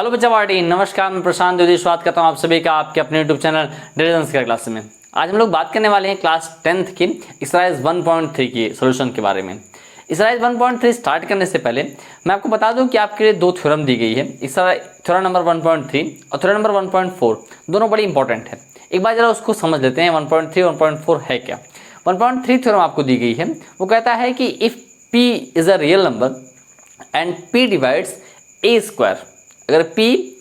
Hello बच्चा party, नमस्कार। मैं प्रशांत द्विवेदी स्वागत करता हूँ आप सभी का आपके अपने यूट्यूब चैनल डिविजन्स का क्लास में। आज हम लोग बात करने वाले हैं क्लास 10th की एक्सरसाइज 1.3 की सॉल्यूशन के बारे में। एक्सरसाइज 1.3 स्टार्ट करने से पहले मैं आपको बता दूं कि आपके लिए दो थ्योरम दी गई है। थ्योरम नंबर 1.3 और थ्योरम नंबर 1.4 दोनों बड़ी इंपॉर्टेंट है। एक बार जरा उसको समझ लेते हैं 1.3 1.4 है क्या। 1.3 थ्योरम आपको दी गई है, वो कहता है कि if p is a real number and p divides a square, अगर p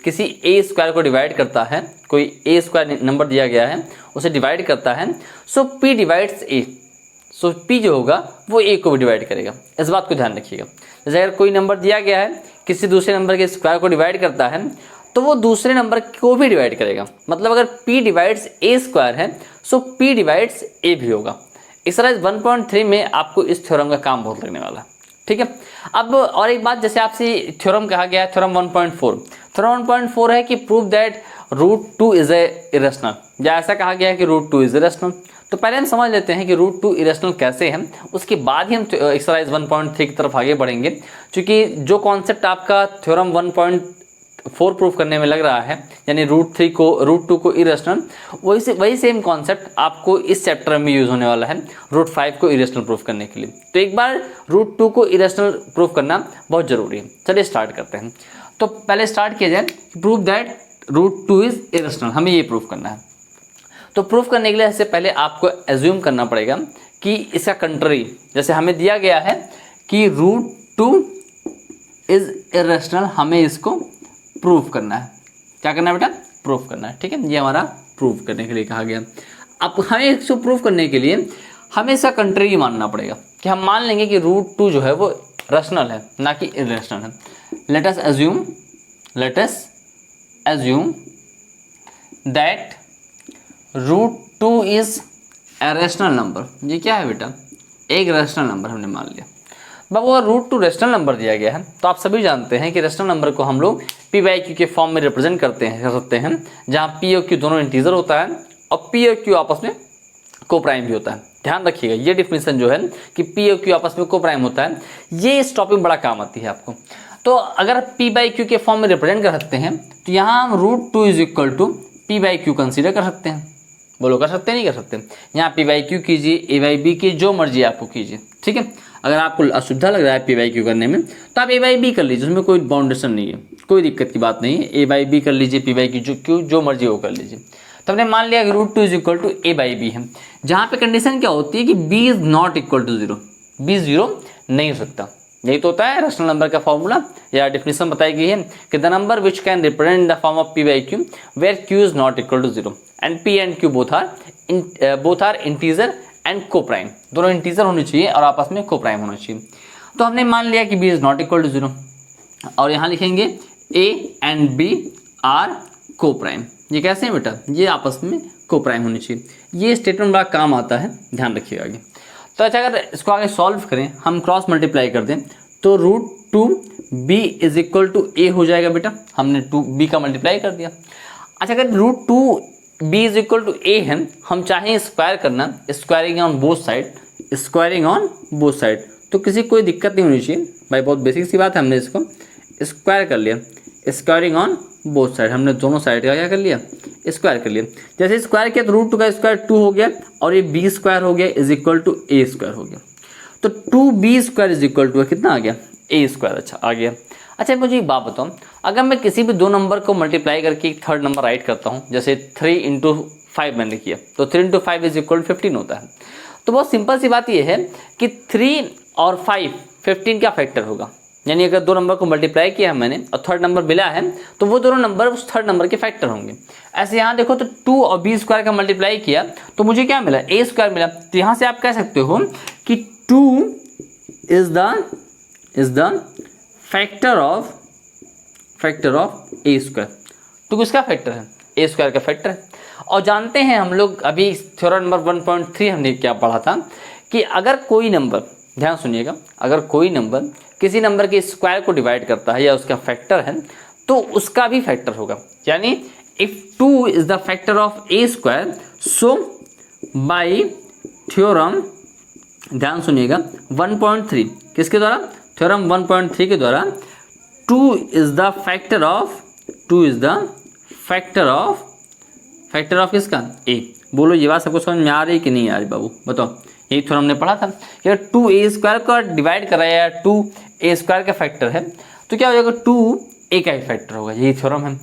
किसी a स्क्वायर को डिवाइड करता है, कोई a स्क्वायर नंबर दिया गया है उसे डिवाइड करता है, सो p divides a, so p जो होगा वो a को भी डिवाइड करेगा। इस बात को ध्यान रखिएगा। जैसे अगर कोई नंबर दिया गया है किसी दूसरे नंबर के स्क्वायर को डिवाइड करता है तो वो दूसरे नंबर को भी डिवाइड करेगा। मतलब अगर p डिवाइड्स a स्क्वायर है सो p डिवाइड्स a भी होगा। एक्सरसाइज 1.3 में आपको इस थ्योरम का काम बहुत लगने वाला है, ठीक है। अब और एक बात, जैसे आपसे थ्योरम कहा गया है थ्योरम 1.4, थ्योरम 1.4 है कि prove that √2 is a irrational, या ऐसा कहा गया है कि √2 इज इरेशनल। तो पहले हम समझ लेते हैं कि √2 इरेशनल कैसे है, उसके बाद ही हम एक्सरसाइज 1.3 की तरफ आगे बढ़ेंगे। क्योंकि जो कॉन्सेप्ट आपका थ्योरम 1.4 प्रूफ करने में लग रहा है, यानी √2 को इरेशनल, वही सेम कॉन्सेप्ट आपको इस चैप्टर में यूज होने वाला है √5 को इरेशनल प्रूफ करने के लिए। तो एक बार √2 को इरेशनल प्रूफ करना बहुत जरूरी है। चलिए स्टार्ट करते हैं। तो पहले स्टार्ट किया जाए, प्रूव दैट √2 इज इरेशनल, हमें ये प्रूफ करना है। तो प्रूफ करने के लिए इससे पहले आपको एज्यूम करना पड़ेगा कि इसका कंट्री, जैसे हमें दिया गया है कि √2 इज इरेशनल, हमें इसको प्रूफ करना है। क्या करना है बेटा? प्रूफ करना है, ठीक है। ये हमारा प्रूफ करने के लिए कहा गया। अब हमें इसको प्रूफ करने के लिए हमें इसका कंट्री मानना पड़ेगा कि हम मान लेंगे कि √2 जो है वो रैशनल है, ना कि इरेशनल है। Let us assume that √2 is a rational number. ये क्या है बेटा? एक रैशनल नंबर हमने मान लिया। अब वो √2 रैशनल नंबर दिया गया है, तो आप सभी जानते हैं कि रैशनल नंबर को हम लोग p/q के फॉर्म में रिप्रेजेंट कर सकते हैं, जहाँ p और q दोनों इंटीजर होता है और p और q आपस में कोप्राइम भी होता है। ध्यान रखिएगा, ये डिफिनेशन जो है कि p और q आपस में कोप्राइम होता है, ये इस टॉपिक में बड़ा काम आती है आपको। तो अगर p/q के फॉर्म में रिप्रेजेंट कर सकते हैं तो यहाँ हम √2 is equal to p/q consider कर सकते हैं। बोलो, कर सकते हैं नहीं कर सकते? यहाँ p/q कीजिए, a/b की जो मर्जी आपको कीजिए, ठीक है। अगर आपको असुविधा लग रहा है p/q करने में तो आप a/b कर लीजिए, उसमें कोई बाउंडेशन नहीं है, कोई दिक्कत की बात नहीं है। a/b कर लीजिए, p/q जो मर्जी वो कर लीजिए। तो हमने मान लिया कि √2 इज इक्वल टू a/b है, जहाँ पे कंडीशन क्या होती है कि b is not equal to 0, b 0 नहीं हो सकता। यही तो होता है रैशनल नंबर का फॉर्मूला या डेफिनेशन बताई गई है कि the number which can represent the form of p/q where q is not equal to 0 and p and q both are integer and coprime. दोनों इंटीजर होनी चाहिए और आपस में कोप्राइम होना चाहिए। तो हमने मान लिया कि b is not equal to 0 और यहाँ लिखेंगे a and b are coprime. ये कैसे है बेटा? ये आपस में कोप्राइम होनी चाहिए। ये स्टेटमेंट बड़ा काम आता है, ध्यान रखिएगा आगे। तो अच्छा, अगर इसको आगे सॉल्व करें, हम क्रॉस मल्टीप्लाई कर दें तो √2 b is equal to a हो जाएगा बेटा। हमने 2b का मल्टीप्लाई कर दिया। अच्छा, अगर √2 b is equal to a है, हम चाहें स्क्वायर करना, स्क्वायरिंग ऑन बोथ साइड, तो किसी कोई दिक्कत नहीं होनी चाहिए भाई, बहुत बेसिक सी बात है। हमने इसको स्क्वायर कर लिया, स्क्वायरिंग ऑन बोथ साइड, हमने दोनों साइड का क्या कर लिया? स्क्वायर कर लिया। जैसे स्क्वायर किया तो √2 का स्क्वायर 2 हो गया और ये b स्क्वायर हो गया is equal to a square हो गया। तो 2b square is equal to कितना आ गया? a square. अच्छा, आ गया। अच्छा, मुझे एक बात बताओ, अगर मैं किसी भी दो नंबर को मल्टीप्लाई करके एक थर्ड नंबर राइट करता हूँ, जैसे 3 × 5 मैंने किया, तो 3 × 5 इज इक्वल 15 होता है। तो बहुत सिंपल सी बात यह है कि 3 और 5 15 का फैक्टर होगा। यानी अगर दो नंबर को मल्टीप्लाई किया मैंने और थर्ड नंबर मिला है तो वो दोनों नंबर उस थर्ड नंबर के फैक्टर होंगे। ऐसे यहाँ देखो तो 2 और b स्क्वायर का मल्टीप्लाई किया तो मुझे क्या मिला? a स्क्वायर मिला। तो यहाँ से आप कह सकते हो कि 2 is the factor of a square. तो किसका फैक्टर है? a स्क्वायर का फैक्टर है। और जानते हैं हम लोग, अभी थ्योरम नंबर 1.3 हमने क्या पढ़ा था कि अगर कोई नंबर, ध्यान सुनिएगा, अगर कोई नंबर किसी नंबर के स्क्वायर को डिवाइड करता है या उसका फैक्टर है तो उसका भी फैक्टर होगा। यानी if 2 is the factor of a square, so bye theorem, ध्यान सुनिएगा, 1.3 किसके द्वारा? थ्योरम 1.3 के द्वारा 2 is the factor of 2 is the factor of किसका ए। बोलो ये बात सबको समझ में आ रही कि नहीं आ रही बाबू, बताओ। यही थोड़ा हमने पढ़ा था कि अगर 2a² का डिवाइड करा या 2a² का फैक्टर है तो क्या हो जाएगा, 2a का ही फैक्टर होगा। यही थ्योरम है।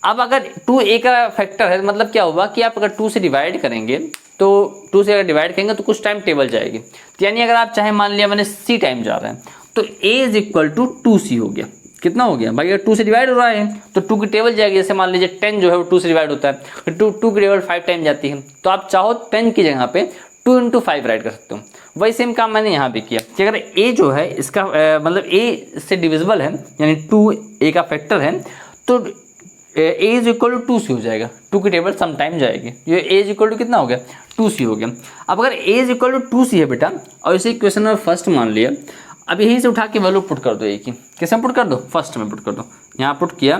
अब अगर 2a का फैक्टर है मतलब क्या होगा कि आप अगर 2 से डिवाइड करेंगे तो 2 से अगर डिवाइड करेंगे तो कुछ टाइम टेबल जाएगी। तो यानी अगर आप चाहे मान लिया मैंने c टाइम जा रहा है तो a is equal to 2c हो गया। कितना हो गया भाई, अगर 2 से डिवाइड हो रहा है तो 2 की टेबल जाएगी। जैसे मान लीजिए 10 जो है वो 2 से डिवाइड होता है तो 2 की टेबल 5 टाइम जाती है। तो आप चाहो 10 की जगह पे 2 × 5 राइट कर सकते हो। वही सेम काम मैंने यहाँ पे किया कि अगर a जो है इसका मतलब a से डिविजिबल है यानी 2a का फैक्टर है तो a is equal to 2c हो जाएगा। 2 की टेबल सम टाइम जाएगी। ये a इज इक्वल टू कितना हो गया, 2c हो गया। अब अगर a is equal to 2c है बेटा और इसे इक्वेशन में फर्स्ट मान लिया, अब यहीं से उठा के वैल्यू पुट कर दो। एक ही किस में पुट कर दो, फर्स्ट में पुट कर दो। यहाँ पुट किया,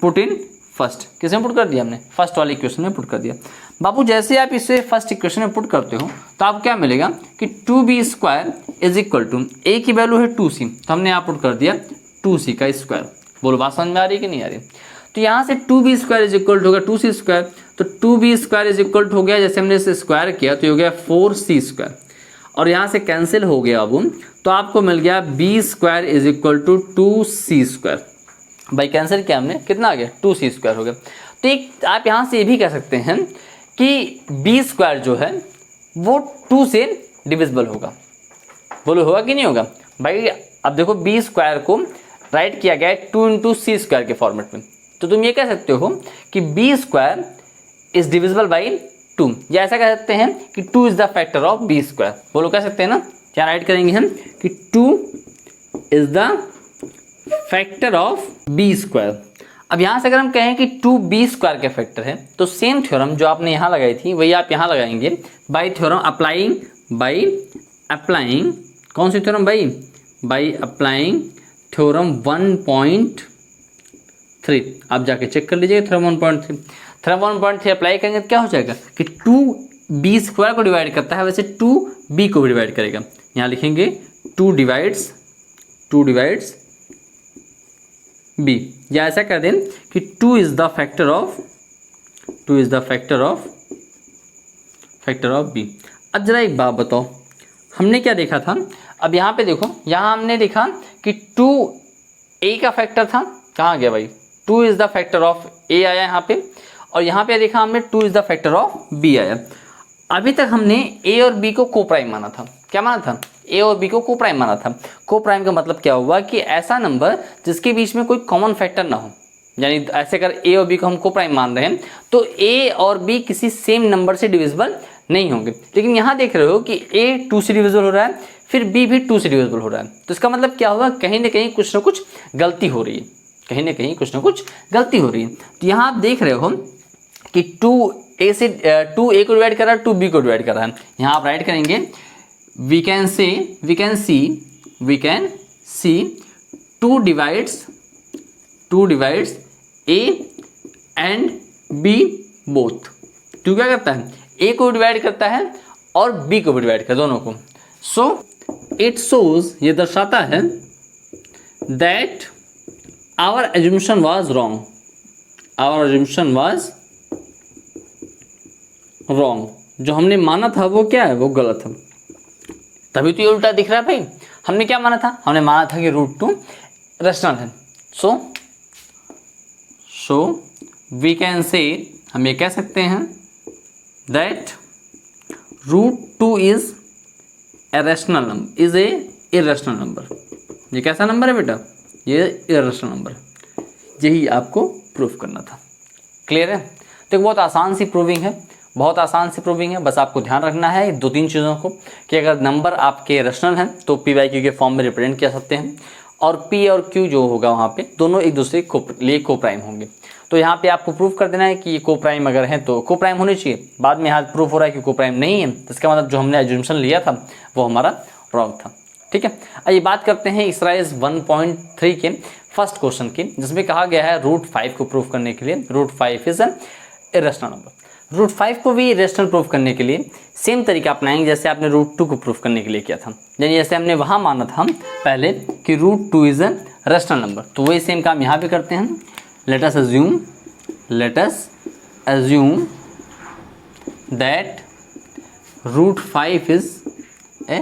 पुट इन फर्स्ट, किस में पुट कर दिया हमने, फर्स्ट वाली इक्वेशन में पुट कर दिया। बाबू जैसे आप इसे फर्स्ट इक्वेशन में पुट करते हो तो आपको क्या मिलेगा कि 2b² is equal to a की वैल्यू है 2c तो हमने यहाँ पुट कर दिया 2c का स्क्वायर। बोलो बात समझ में आ रही कि नहीं आ रही। तो यहाँ से 2b² इज इक्वल टू होगा 2c²। तो 2b² इज इक्वल टू हो गया, जैसे हमने इसे स्क्वायर किया तो हो गया 4c² और यहाँ से कैंसिल हो गया। अब तो आपको मिल गया b² is equal to 2c²। भाई कैंसिल किया हमने, कितना आ गया 2c² हो गया। तो एक आप यहाँ से ये भी कह सकते हैं कि b² जो है वो 2 से डिविजिबल होगा। बोलो होगा कि नहीं होगा भाई। अब देखो b² को राइट किया गया है 2 × c² के फॉर्मेट में, तो तुम ये कह सकते हो कि b² इज डिविजिबल बाई 2, या ऐसा कह सकते हैं कि 2 is the factor of b²। बोलो कह सकते हैं ना, क्या राइट करेंगे हम कि 2 is the factor of b²। अब यहाँ से अगर हम कहें कि 2b² के फैक्टर है तो सेम थ्योरम जो आपने यहाँ लगाई थी वही आप यहाँ लगाएंगे बाई थ्योरम अप्लाइंग कौन सी थ्योरम भाई, बाई अप्लाइंग थ्योरम 1.3। आप जाके चेक कर लीजिए थ्योरम 1.3। थ्योरम 1.3 अप्लाई करेंगे तो क्या हो जाएगा कि 2b² को डिवाइड करता है वैसे 2b को भी डिवाइड करेगा। यहाँ लिखेंगे 2 डिवाइड्स b, या ऐसा कर दें कि 2 is the factor of b। अब जरा एक बात बताओ, हमने क्या देखा था। अब यहाँ पे देखो, यहाँ हमने देखा कि 2a का फैक्टर था, कहाँ गया भाई, 2 is the factor of a आया यहाँ पे, और यहाँ पे देखा हमने 2 is the factor of b आया। अभी तक हमने a और b को कोप्राइम माना था। क्या माना था, a और b को कोप्राइम माना था। कोप्राइम का मतलब क्या हुआ कि ऐसा नंबर जिसके बीच में कोई कॉमन फैक्टर ना हो, यानी ऐसे अगर a और b को हम कोप्राइम मान रहे हैं तो a और b किसी सेम नंबर से डिविजिबल नहीं होंगे। लेकिन यहाँ देख रहे हो कि a 2 से डिविजिबल हो रहा है, फिर b भी 2 से डिविजिबल हो रहा है, तो इसका मतलब क्या हुआ, कहीं ना कहीं कुछ ना कुछ गलती हो रही है, तो यहाँ आप देख रहे हो कि 2a को डिवाइड कर रहा है, 2b को डिवाइड कर रहा है। यहाँ आप राइट करेंगे we can see 2 divides a and b both। 2 क्या करता है, a को डिवाइड करता है और b को भी डिवाइड करता है, दोनों को। सो इट शोज, ये दर्शाता है that our assumption was wrong, जो हमने माना था वो क्या है, वो गलत है। तभी तो ये उल्टा दिख रहा है भाई। हमने क्या माना था, हमने माना था कि √2 रेशनल है। सो वी कैन से, हम ये कह सकते हैं that √2 is a rational number, is a irrational number. ये कैसा नंबर है बेटा, ये इरेशनल नंबर। यही आपको प्रूफ करना था। क्लियर है। तो बहुत आसान सी प्रूविंग है, बस आपको ध्यान रखना है 2-3 चीज़ों को कि अगर नंबर आपके रेशनल हैं तो p/q के फॉर्म में रिप्रेजेंट किया सकते हैं, और p और q जो होगा वहाँ पे दोनों एक दूसरे के लिए कोप्राइम होंगे। तो यहाँ पे आपको प्रूफ कर देना है कि ये कोप्राइम अगर है तो कोप्राइम होनी चाहिए। बाद में यहाँ प्रूफ हो रहा है कि कोप्राइम नहीं है, तो इसका मतलब जो हमने एज्यूम्पशन लिया था वो हमारा रॉन्ग था। ठीक है। आइए बात करते हैं एक्सरसाइज 1.3 के फर्स्ट क्वेश्चन की, जिसमें कहा गया है √5 को प्रूफ करने के लिए √5 इज एन इरेशनल नंबर। √5 को भी इरेशनल प्रूफ करने के लिए सेम तरीका अपनाएंगे जैसे आपने √2 को प्रूफ करने के लिए किया था। यानी जैसे हमने वहाँ माना था पहले कि √2 इज एन रेशनल नंबर, तो वही सेम काम यहाँ भी करते हैं। let us assume that root 5 is a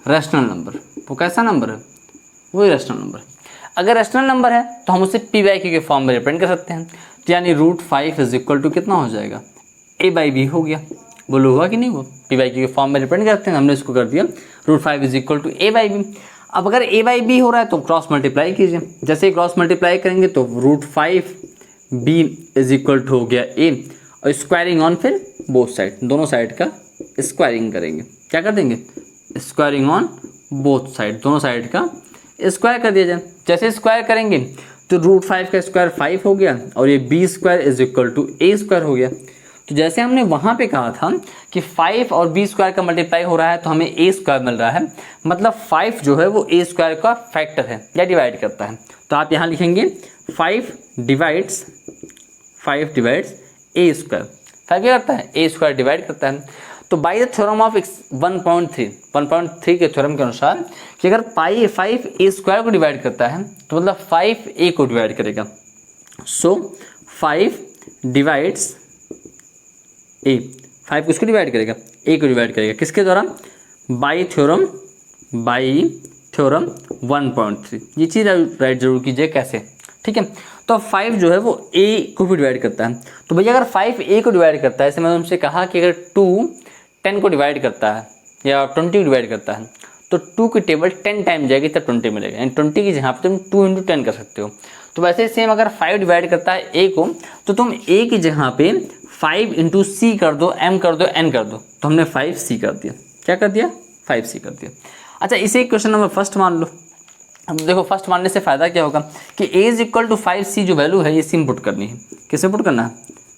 rational number. वो कैसा नंबर है? वही रैशनल नंबर। अगर रैशनल नंबर है तो हम उसे पी बाई क्यू के फॉर्म में रिप्रेजेंट कर सकते हैं। तो यानी रूट 5 इज इक्वल टू कितना हो जाएगा? ए बाई बी हो गया। बोलो हुआ कि नहीं? वो पी बाई क्यू के फॉर्म में रिप्रेजेंट करते हैं, हमने इसको कर दिया root 5 is equal to A by B. अब अगर ए बाई बी हो रहा है तो क्रॉस मल्टीप्लाई कीजिए। जैसे क्रॉस मल्टीप्लाई करेंगे तो root 5 B is equal to हो गया ए, और स्क्वायरिंग ऑन फिर बोथ साइड, दोनों साइड का स्क्वायरिंग करेंगे। क्या कर देंगे? स्क्वायरिंग ऑन बोथ साइड, दोनों साइड का स्क्वायर कर दिया जाए। जैसे स्क्वायर करेंगे तो रूट 5 का स्क्वायर 5 हो गया, और ये B square is equal to A square हो गया। तो जैसे हमने वहाँ पे कहा था कि 5 और बी स्क्वायर का मल्टीप्लाई हो रहा है तो हमें ए स्क्वायर मिल रहा है, मतलब 5 जो है वो ए स्क्वायर का फैक्टर है या डिवाइड करता है। तो आप यहाँ लिखेंगे 5 डिवाइड्स ए स्क्वायर। 5 क्या करता है? ए स्क्वायर डिवाइड करता है। तो बाई द थ्योरम ऑफ 1.3 के थ्योरम के अनुसार कि अगर 5 ए स्क्वायर को डिवाइड करता है तो मतलब 5 ए को डिवाइड करेगा। सो 5 डिवाइड्स ए, 5 किसको डिवाइड करेगा? ए को डिवाइड करेगा। किसके द्वारा? By theorem 1.3। ये चीज़ राइट जरूर कीजिए कैसे, ठीक है। तो 5 जो है वो ए को भी डिवाइड करता है। तो भैया अगर 5 ए को डिवाइड करता है, ऐसे मैंने उनसे कहा कि अगर 2 10 को डिवाइड करता है या 20 को डिवाइड करता है तो 2 की टेबल 10 टाइम जाएगी तब 20 मिलेगा, यानी 20 की जहाँ पे तुम 2 × 10 कर सकते हो। तो वैसे सेम अगर 5 डिवाइड करता है ए को तो तुम ए की जगह पे 5 × c कर दो, m कर दो, n कर दो। तो हमने 5c कर दिया। क्या कर दिया? 5c कर दिया। अच्छा, इसे क्वेश्चन नंबर फर्स्ट मान लो। अब देखो फर्स्ट मानने से फ़ायदा क्या होगा कि a is equal to 5c जो वैल्यू है ये सी पुट करनी है। किसे पुट करना है?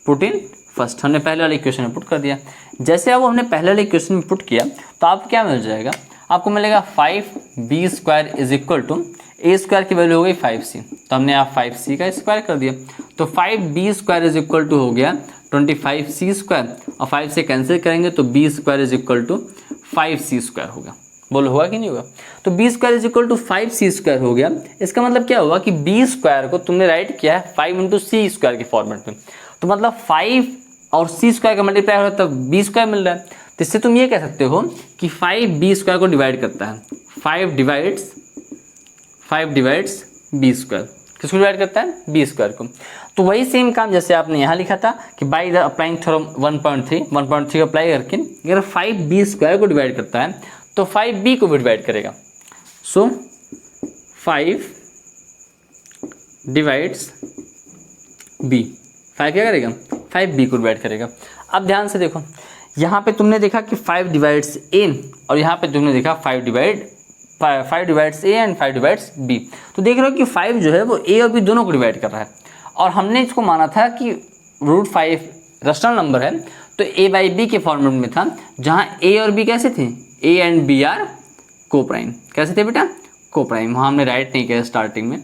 Put in first. हमने पहले वाले इक्वेशन में पुट कर दिया। जैसे अब हमने पहले वाले इक्वेशन में पुट किया तो आपको क्या मिल जाएगा? आपको मिलेगा 5b square is equal to A square की वैल्यू हो गई 5c, तो हमने यहाँ 5c का स्क्वायर कर दिया। तो 5b square is equal to हो गया 25c स्क्वायर, और 5 से कैंसिल करेंगे तो b square is equal to 5c square होगा। बोलो हुआ कि नहीं होगा? तो b square is equal to 5c square हो गया। इसका मतलब क्या हुआ कि b स्क्वायर को तुमने राइट किया है 5 × c स्क्वायर के फॉर्मेट में। तो मतलब 5 और c स्क्वायर का मल्टीप्लाई हो रहा है तब b स्क्वायर मिल रहा है। तो इससे तुम ये कह सकते हो कि 5 b स्क्वायर को डिवाइड करता है। 5 डिवाइड्स b स्क्वायर। किसको डिवाइड करता है? b स्क्वायर को। तो वही सेम काम जैसे आपने यहाँ लिखा था कि बाई द अप्लाइंग थ्योरम 1.3 को अप्लाई करके अगर 5b स्क्वायर को डिवाइड करता है तो 5b को भी डिवाइड करेगा। सो 5 डिवाइड्स b। 5 क्या करेगा? 5b को डिवाइड करेगा। अब ध्यान से देखो, यहाँ पे तुमने देखा कि 5 डिवाइड्स a और यहाँ पे तुमने देखा 5 divides a and 5 divides b। तो देख रहे हो कि 5 जो है वो a और b दोनों को डिवाइड कर रहा है। और हमने इसको माना था कि रूट 5 रैशनल नंबर है तो a बाई b के फॉर्मेट में था, जहाँ a और b कैसे थे? a एंड b आर को प्राइम। कैसे थे बेटा? को प्राइम। वहाँ हमने राइट नहीं किया स्टार्टिंग में।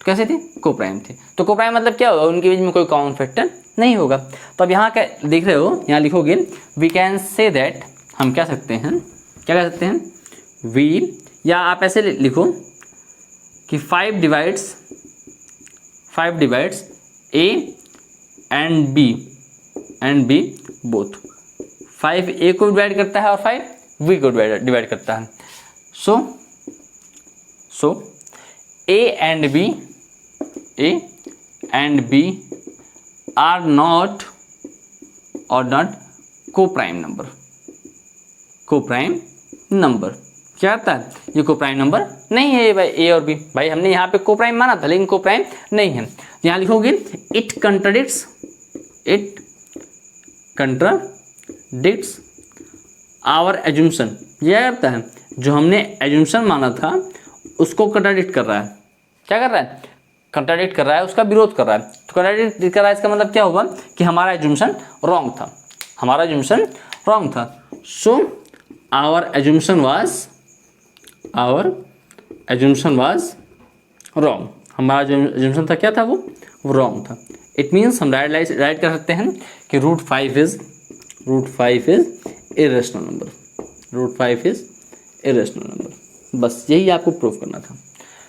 कैसे थे? को प्राइम थे। तो को प्राइम मतलब क्या होगा? उनके बीच में कोई कॉमन फैक्टर नहीं होगा। तो अब यहाँ क्या देख रहे हो? यहाँ लिखोगे वी कैन से दैट, हम क्या सकते हैं, क्या कह सकते हैं? वी, या आप ऐसे लिखो कि 5 divides a and b both. 5 a को डिवाइड करता है और 5 b को डिवाइड करता है। So a and b are not coprime number. क्या आता है? ये को प्राइम नंबर नहीं है भाई a और b। भाई हमने यहाँ पे को प्राइम माना था लेकिन को प्राइम नहीं है। यहाँ लिखोगे इट कंट्राडिक्ट्स आवर एज्यूम्पशन। यह करता है जो हमने एज्यूम्पशन माना था उसको कंट्राडिक्ट कर रहा है। क्या कर रहा है? कंट्राडिक्ट कर रहा है, उसका विरोध कर रहा है। तो कंट्राडिक्ट कर रहा है इसका मतलब क्या होगा कि हमारा एज्यूम्पशन रॉन्ग था। So our assumption was wrong. हमारा जो एज्यूम्पशन था क्या था? वो रॉन्ग था। इट मीन्स हम राइट कर सकते हैं कि रूट 5 इज इरेशनल नंबर। बस यही आपको प्रूव करना था।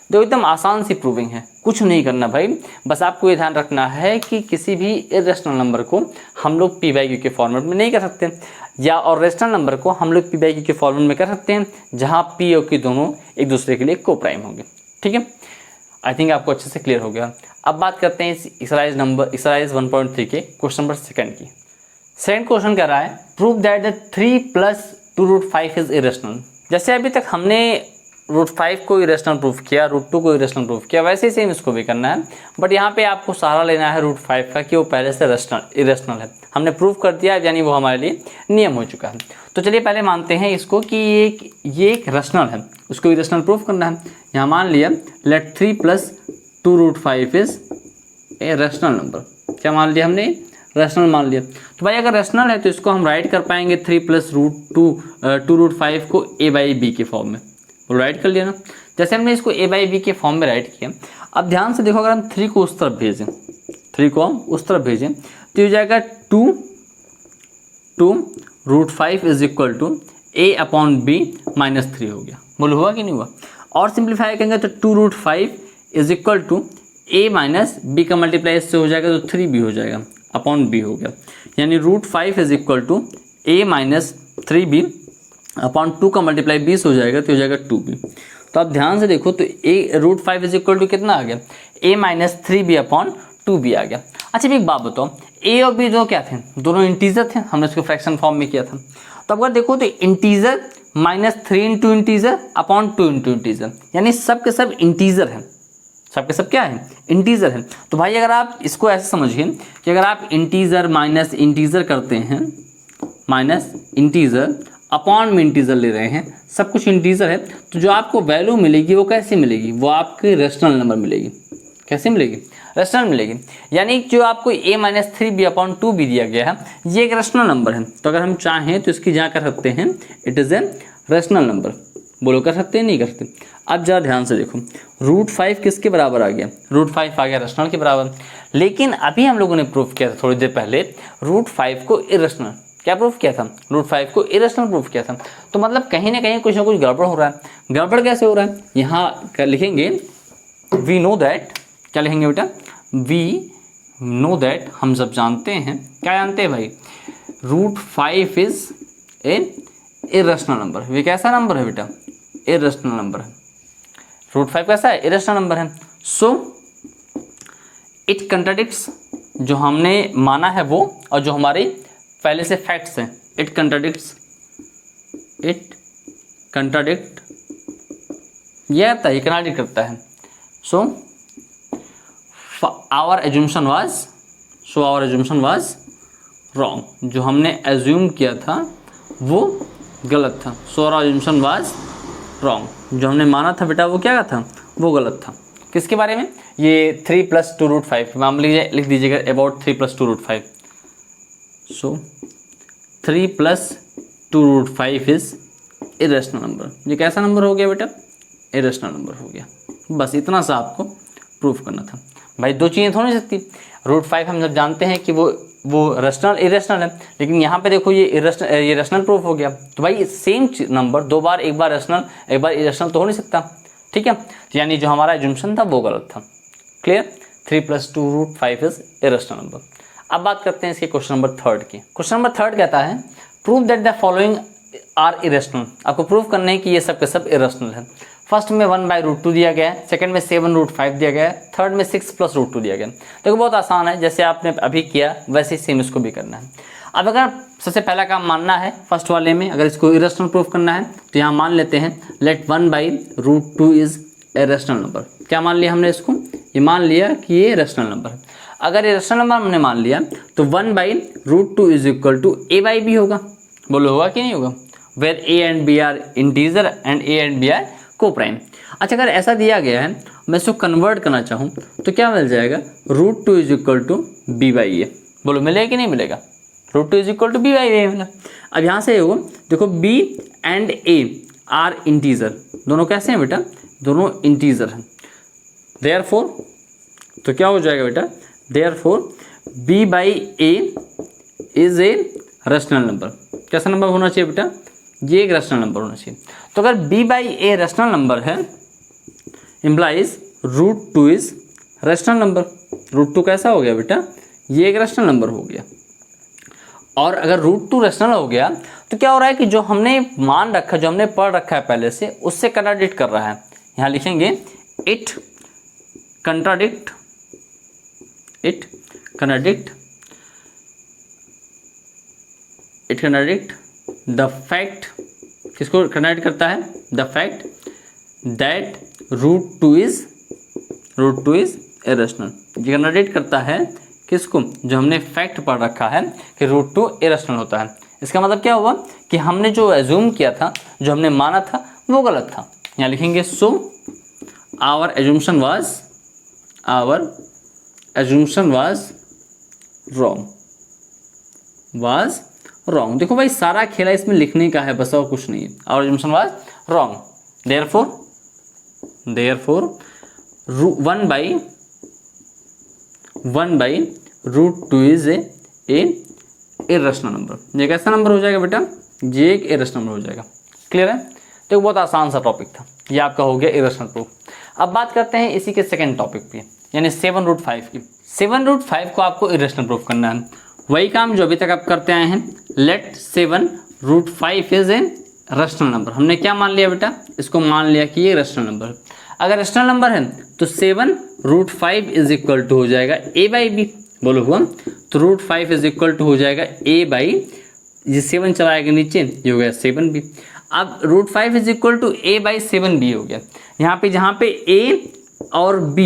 जो एकदम आसान सी प्रूविंग है, कुछ नहीं करना भाई, बस आपको ये ध्यान रखना है कि किसी भी इरेशनल नंबर को हम लोग पी बाई क्यू के फॉर्मेट में नहीं कर सकते, या और रेशनल नंबर को हम लोग पी बाई क्यू के फॉर्मेट में कर सकते हैं जहाँ पी और क्यू दोनों एक दूसरे के लिए को प्राइम होंगे। ठीक है, आई थिंक आपको अच्छे से क्लियर हो गया। अब बात करते हैं इस एक्सरसाइज 1.3 के क्वेश्चन नंबर सेकंड की। सेकंड क्वेश्चन कह रहा है prove that the 3 + 2√5 is irrational. जैसे अभी तक हमने √5 को इरेशनल प्रूफ किया, √2 को इरेशनल प्रूफ किया, वैसे ही सेम इसको भी करना है, बट यहाँ पे आपको सहारा लेना है √5 का कि वो पहले से इरेशनल है। हमने प्रूफ कर दिया, यानी वो हमारे लिए नियम हो चुका है। तो चलिए पहले मानते हैं इसको कि ये एक रैशनल है, उसको इरेशनल प्रूफ करना है। यहाँ मान लिया let 3 + 2√5 is a rational number. क्या मान लिया हमने? रैशनल मान लिया। तो भाई अगर रैशनल है तो इसको हम राइट कर पाएंगे 3 + 2√5 को a/b के फॉर्म में, वो राइट कर लिया ना। जैसे हमने इसको a/b के फॉर्म में राइट किया, अब ध्यान से देखो, अगर हम 3 को उस तरफ भेजें, 3 को हम उस तरफ भेजें तो हो जाएगा 2√5 इज इक्वल टू a/b - 3 हो गया। बोलो हुआ कि नहीं हुआ? और सिंप्लीफाई करेंगे तो 2√5 is equal to a - b का मल्टीप्लाई इससे हो जाएगा तो 3b हो जाएगा, अपॉन b हो गया। यानी √5 is equal to a - 3b upon 2 का मल्टीप्लाई 20 हो जाएगा तो हो जाएगा 2b। तो आप ध्यान से देखो तो √5 इज इक्वल टू कितना आ गया? a - 3b अपॉन 2b आ गया। अच्छा एक बात बताओ, a और b जो क्या थे? दोनों इंटीजर थे, हमने इसको फ्रैक्शन फॉर्म में किया था। तो अगर देखो तो इंटीजर -3 × इंटीजर अपॉन 2 × इंटीजर, यानी सब के सब इंटीजर हैं, सब के सब क्या है? इंटीजर है। तो भाई अगर आप इसको ऐसे समझिए कि अगर आप इंटीजर माइनस इंटीजर करते हैं, माइनस इंटीजर अपॉन में इंटीजर ले रहे हैं, सब कुछ इंटीजर है, तो जो आपको वैल्यू मिलेगी वो कैसे मिलेगी? वो आपकी रैशनल नंबर मिलेगी। कैसे मिलेगी? रैशनल मिलेगी। यानी जो आपको a - 3b अपॉन 2b दिया गया है, ये एक रैशनल नंबर है। तो अगर हम चाहें तो इसकी जहाँ कर सकते हैं, it is a rational number. बोलो कर सकते हैं? नहीं कर सकते। अब जरा ध्यान से देखो, √5 किसके बराबर आ गया? √5 आ गया रैशनल के बराबर। लेकिन अभी हम लोगों ने प्रूफ किया था थोड़ी देर पहले, √5 को इरेशनल। क्या प्रूफ किया था? √5 को इरेशनल प्रूफ किया था। तो मतलब कहीं ना कहीं कुछ ना कुछ गड़बड़ हो रहा है। गड़बड़ कैसे हो रहा है? यहाँ लिखेंगे वी नो दैट। क्या लिखेंगे बेटा? वी नो दैट, हम सब जानते हैं। क्या जानते हैं भाई? √5 इज ए इरेशनल नंबर। ये कैसा नंबर है बेटा? इरेशनल नंबर है। √5 कैसा है? इरेशनल नंबर है। सो इट कंट्राडिक्ट्स, जो हमने माना है वो और जो हमारे पहले से फैक्ट्स हैं, इट कंट्राडिक्ट, ये आता है, कंट्राडिक्ट करता है। So our assumption was wrong. जो हमने एज्यूम किया था वो गलत था। So our assumption was wrong. जो हमने माना था बेटा वो क्या था? वो गलत था। किसके बारे में? ये 3 + 2√5 मामले लिख दीजिएगा, about 3 + 2√5। So 3 + 2√5 is irrational number. ये कैसा नंबर हो गया बेटा? इरेशनल नंबर हो गया। बस इतना सा आपको प्रूफ करना था। भाई दो चीज़ें तो हो नहीं सकती। √5 हम जब जानते हैं कि वो रैशनल इरेशनल है, लेकिन यहाँ पे देखो ये रैशनल प्रूफ हो गया। तो भाई सेम नंबर दो बार, एक बार रैशनल एक बार इरेशनल तो हो नहीं सकता। ठीक है, यानी जो हमारा एज्यूम्पशन था वो गलत था। क्लियर? 3 + 2√5 is irrational number. अब बात करते हैं इसके क्वेश्चन नंबर 3 की। क्वेश्चन नंबर 3 कहता है prove that the following are irrational. आपको प्रूव करना है कि ये सब के सब इरेशनल है। फर्स्ट में 1/√2 दिया गया है, सेकंड में 7√5 दिया गया है, थर्ड में 6 + √2 दिया गया है। देखो बहुत आसान है, जैसे आपने अभी किया वैसे ही सेम इसको भी करना है। अब अगर सबसे पहला काम मानना है फर्स्ट वाले में, अगर इसको इरेशनल प्रूफ करना है तो यहाँ मान लेते हैं let 1/√2 is a rational number. क्या मान लिया हमने इसको? ये मान लिया कि ये रैशनल नंबर है। अगर ये रैशनल नंबर हमने मान लिया तो 1/√2 इज इक्वल टू a/b होगा। बोलो होगा कि नहीं होगा? Where a and b are integer and a and b are coprime. अच्छा अगर ऐसा दिया गया है, मैं इसको कन्वर्ट करना चाहूँ तो क्या मिल जाएगा? √2 इज इक्वल टू b/a। बोलो मिलेगा कि नहीं मिलेगा? √2 इज इक्वल टू b/a मिला। अब यहाँ से होगा, देखो b and a are integer, दोनों कैसे हैं बेटा? दोनों इंटीजर हैं। देयरफॉर तो क्या हो जाएगा बेटा? Therefore b/a is a rational number. कैसा नंबर होना चाहिए बेटा? ये एक रैशनल नंबर होना चाहिए। तो अगर b/a रैशनल नंबर है, implies root two is rational number. Root two कैसा हो गया बेटा, ये एक रैशनल नंबर हो गया। और अगर रूट टू रैशनल हो गया तो क्या हो रहा है कि जो हमने मान रखा, जो हमने पढ़ रखा है पहले से, उससे कंट्राडिक्ट कर रहा है। यहाँ लिखेंगे इट कंट्राडिक्ट द फैक्ट, किसको कंट्राडिक्ट करता है, the fact that root two is irrational. ये कंट्राडिक्ट करता है किसको, जो हमने फैक्ट पढ़ रखा है कि रूट टू इरेशनल होता है। इसका मतलब क्या हुआ कि हमने जो एज्यूम किया था, जो हमने माना था, वो गलत था। यहाँ लिखेंगे सो आवर एज्यूम्पशन वाज रॉन्ग। देखो भाई, सारा खेला इसमें लिखने का है बस, और कुछ नहीं है। Our assumption was wrong, therefore 1 by root two is a irrational number. ये कैसा नंबर हो जाएगा बेटा, ये एक इरेशनल नंबर हो जाएगा। क्लियर है? तो बहुत आसान सा टॉपिक था, ये आपका हो गया इरेशनल प्रूफ। अब बात करते हैं इसी के सेकंड टॉपिक पे, यानी 7√5 की। 7√5 को आपको इरेशनल प्रूफ करना है। वही काम जो अभी तक आप करते आए हैं। Let 7√5 is a rational number. हमने क्या मान लिया बेटा, इसको मान लिया कि ये रैशनल नंबर है। अगर रैशनल नंबर है तो 7√5 इज इक्वल टू हो जाएगा a/b। बोलो हुआ, तो √5 इज इक्वल टू हो जाएगा a/, ये 7 चलाएगा नीचे, ये हो गया 7b। अब √5 इज इक्वल टू a/7b हो गया। यहाँ पे जहाँ पे a और b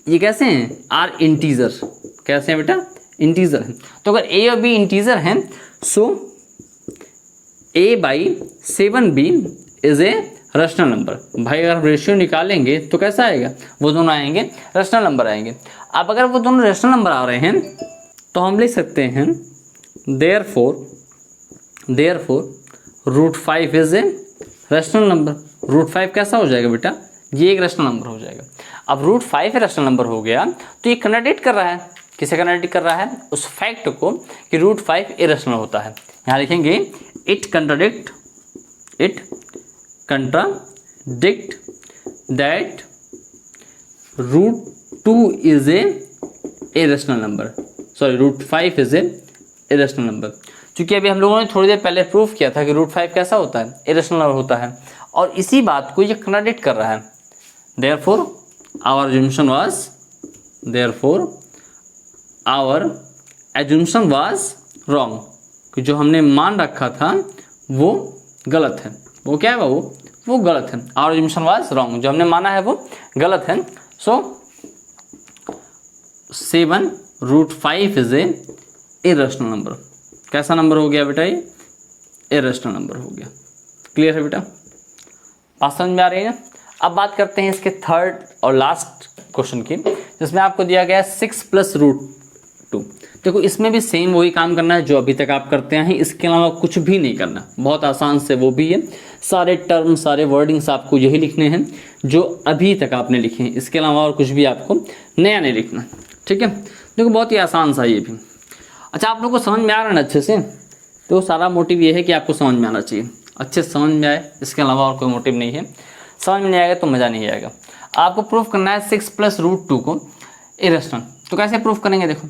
ये कैसे हैं, आर इंटीजर। कैसे हैं बेटा, इंटीजर हैं। तो अगर a और b इंटीजर हैं, सो a/7b is a rational number. भाई अगर हम रेशियो निकालेंगे तो कैसा आएगा, वो दोनों आएंगे रैशनल नंबर आएंगे। अब अगर वो दोनों रैशनल नंबर आ रहे हैं तो हम लिख सकते हैं therefore √5 is a rational number. √5 कैसा हो जाएगा बेटा, ये एक रैशनल नंबर हो जाएगा। अब √5 रैशनल नंबर हो गया तो ये कंट्राडिक्ट कर रहा है, किसे कंट्राडिक्ट कर रहा है, उस फैक्ट को कि √5 इरेशनल होता है। यहाँ लिखेंगे it contradict that √2 is a irrational number, sorry √5 is a irrational number. क्योंकि अभी हम लोगों ने थोड़ी देर पहले प्रूफ किया था कि √5 कैसा होता है, इरेशनल नंबर होता है, और इसी बात को ये कंट्राडिक्ट कर रहा है। Therefore our assumption was wrong, कि जो हमने मान रखा था वो गलत है। वो क्या है वो गलत है। आवर एज्यूम्पशन वाज रॉन्ग, जो हमने माना है वो गलत है। सो 7√5 इज ए इरेशनल नंबर। कैसा नंबर हो गया बेटा, ये इरेशनल नंबर हो गया। क्लियर है बेटा, बात समझ में आ रही है? अब बात करते हैं इसके थर्ड और लास्ट क्वेश्चन की, जिसमें आपको दिया गया 6 + √2। देखो इसमें भी सेम वही काम करना है जो अभी तक आप करते हैं, इसके अलावा कुछ भी नहीं करना। बहुत आसान से वो भी है, सारे टर्म सारे वर्डिंग्स आपको यही लिखने हैं जो अभी तक आपने लिखे हैं, इसके अलावा और कुछ भी आपको नया नहीं लिखना। ठीक है, देखो बहुत ही आसान सा ये भी। अच्छा, आप लोग को समझ में आ रहा है ना अच्छे से? तो सारा मोटिव ये है कि आपको समझ में आना चाहिए, अच्छे से समझ में आए, इसके अलावा और कोई मोटिव नहीं है। समझ में नहीं आएगा तो मज़ा नहीं आएगा। आपको प्रूफ करना है 6 + √2 को इरेशनल। तो कैसे प्रूफ करेंगे, देखो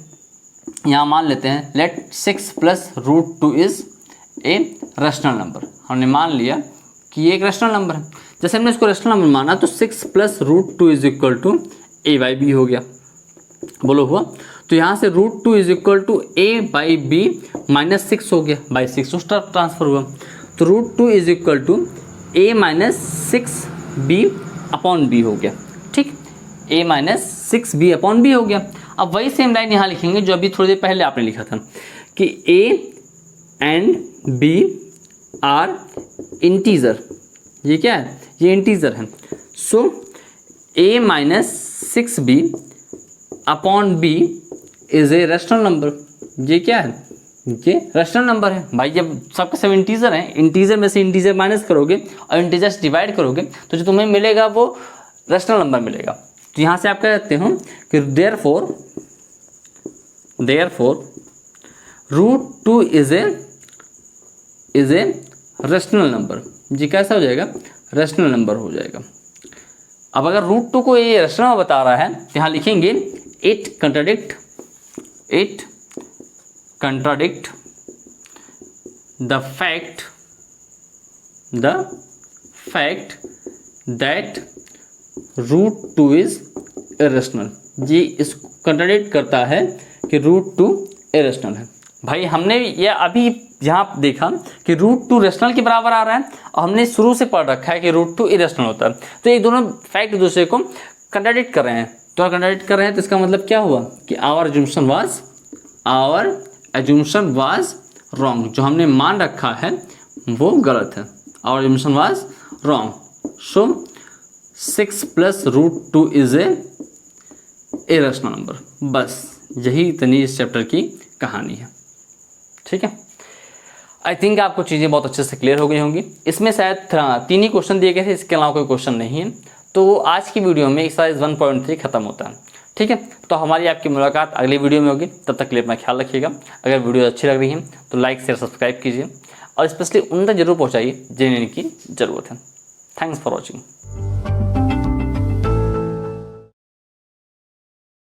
यहाँ मान लेते हैं let 6 + √2 is a rational number. हमने मान लिया कि ये एक रैशनल नंबर है। जैसे हमने इसको रैशनल नंबर माना तो 6 + √2 इज इक्वल टू a/b हो गया। बोलो हुआ? तो यहाँ से √2 इज इक्वल टू a/b -6 हो गया, बाई 6 उस तरफ ट्रांसफर हुआ। तो √2 is equal to a - 6b/b हो गया। ठीक, a - 6b/b हो गया। अब वही सेम लाइन यहाँ लिखेंगे जो अभी थोड़ी देर पहले आपने लिखा था कि a and b are integer. ये क्या है, ये इंटीजर है। So a - 6b/b is a rational number. ये क्या है, ये रैशनल नंबर है। भाई जब सबके सब इंटीजर हैं, इंटीजर में से इंटीजर माइनस करोगे और इंटीजर से डिवाइड करोगे तो जो तुम्हें मिलेगा वो रैशनल नंबर मिलेगा। तो यहाँ से आप कह सकते हो कि therefore √2 is a rational number. जी कैसा हो जाएगा, रैशनल नंबर हो जाएगा। अब अगर रूट 2 को ये रेशनल बता रहा है तो यहाँ लिखेंगे it contradict the fact that root 2 is irrational. ये इसको कंट्राडिक्ट करता है कि रूट 2 इरेशनल है। भाई हमने ये अभी यहाँ देखा कि रूट 2 रेशनल के बराबर आ रहा है और हमने शुरू से पढ़ रखा है कि रूट 2 इरेशनल होता है। तो ये दोनों फैक्ट एक दूसरे को कंट्राडिक्ट कर रहे हैं। तो कंट्राडिक्ट कर रहे हैं तो इसका मतलब क्या हुआ कि आवर एज्यूम्पशन वाज रॉन्ग। जो हमने मान रखा है वो गलत है। Our assumption was wrong. So 6 + √2 is a irrational number. बस यही इतनी इस चैप्टर की कहानी है। ठीक है, आई थिंक आपको चीज़ें बहुत अच्छे से क्लियर हो गई होंगी। इसमें शायद 3 ही क्वेश्चन दिए गए थे, इसके अलावा कोई क्वेश्चन नहीं है। तो आज की वीडियो में एक्सरसाइज 1.3 खत्म होता है। ठीक है, तो हमारी आपकी मुलाकात अगली वीडियो में होगी। तब तक के लिए अपना ख्याल रखिएगा। अगर वीडियो अच्छी लग रही है तो लाइक शेयर सब्सक्राइब कीजिए और स्पेशली उन तक जरूर पहुँचाइए जिन्हें इनकी ज़रूरत है। Thanks for watching.